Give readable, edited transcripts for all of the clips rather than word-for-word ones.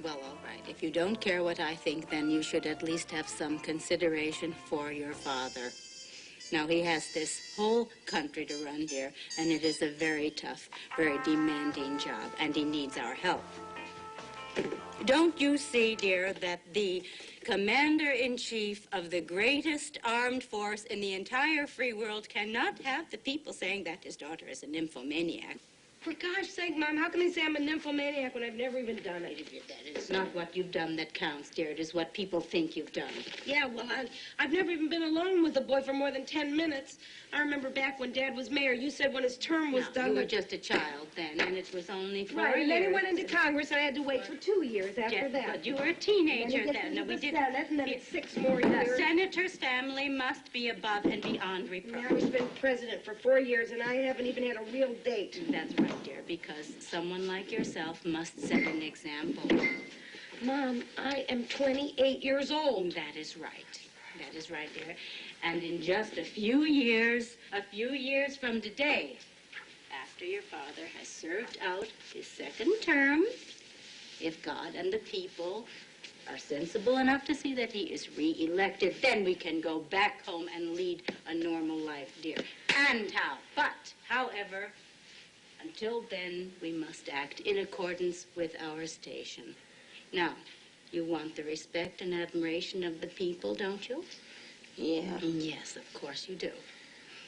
Well, all right. If you don't care what I think, then you should at least have some consideration for your father. Now, he has this whole country to run, dear, and it is a very tough, very demanding job, and he needs our help. Don't you see, dear, that the commander-in-chief of the greatest armed force in the entire free world cannot have the people saying that his daughter is a nymphomaniac? For gosh sake, Mom, how can they say I'm a nymphomaniac when I've never even done it? That is not what you've done that counts, dear. It is what people think you've done. Yeah, well, I've never even been alone with a boy for more than 10 minutes. I remember back when Dad was mayor, you said when his term was done... You were just a child then, and it was only 4 years. Right, and then he went into Congress, and I had to wait for 2 years after that. But you were a teenager then. No, we didn't. Senate, and then it's 6 more years. The senator's family must be above and beyond reproach. Now he's been president for 4 years, and I haven't even had a real date. That's right, dear, because someone like yourself must set an example. Mom, I am 28 years old. That is right. That is right, dear. And in just a few years from today, after your father has served out his 2nd term, if God and the people are sensible enough to see that he is re-elected, then we can go back home and lead a normal life, dear. And how? But, however, until then, we must act in accordance with our station. Now, you want the respect and admiration of the people, don't you? Yeah. Yes, of course you do.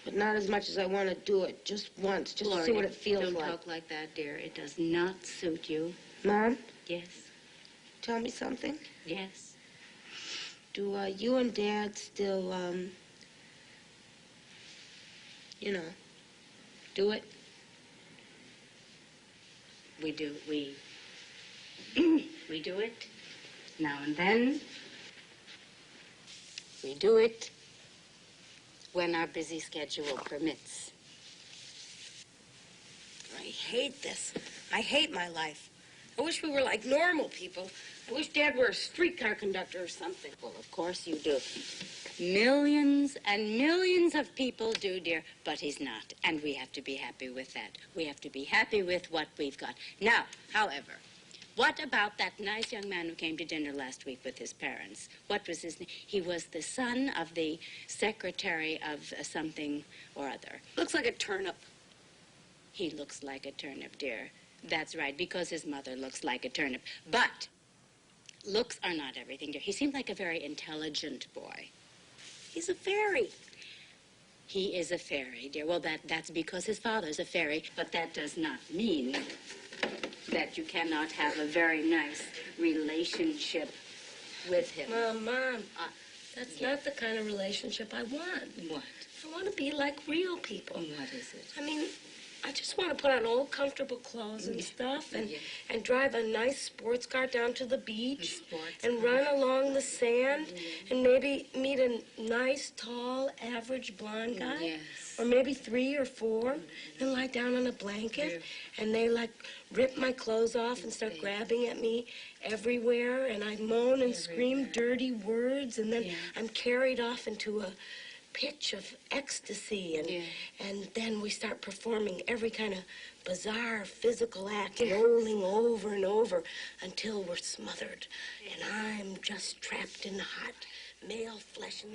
But not as much as I want to do it. Just once, just to see what it feels like. Don't talk like that, dear. It does not suit you. Mom? Yes. Tell me something. Yes. Do you and Dad still, you know, do it? We do. We do it now and then. We do it when our busy schedule permits. I hate this. I hate my life. I wish we were like normal people. I wish Dad were a streetcar conductor or something. Well, of course you do. Millions and millions of people do, dear, but he's not. And we have to be happy with that. We have to be happy with what we've got. Now, however, what about that nice young man who came to dinner last week with his parents? What was his name? He was the son of the secretary of something or other. Looks like a turnip. He looks like a turnip, dear. That's right, because his mother looks like a turnip. But looks are not everything, dear. He seemed like a very intelligent boy. He's a fairy. He is a fairy, dear. Well, that's because his father's a fairy, but that does not mean that you cannot have a very nice relationship with him. Mom, that's not the kind of relationship I want. What? I want to be like real people. What is it? I mean, I just want to put on old comfortable clothes and stuff and drive a nice sports car down to the beach and run along the sand and maybe meet a nice, tall, average blonde guy. Yes. Or maybe 3 or 4 and lie down on a blanket and they like rip my clothes off and start grabbing at me everywhere and I moan and scream dirty words and then I'm carried off into a pitch of ecstasy and then we start performing every kind of bizarre physical act, rolling over and over until we're smothered and I'm just trapped in the hot male flesh.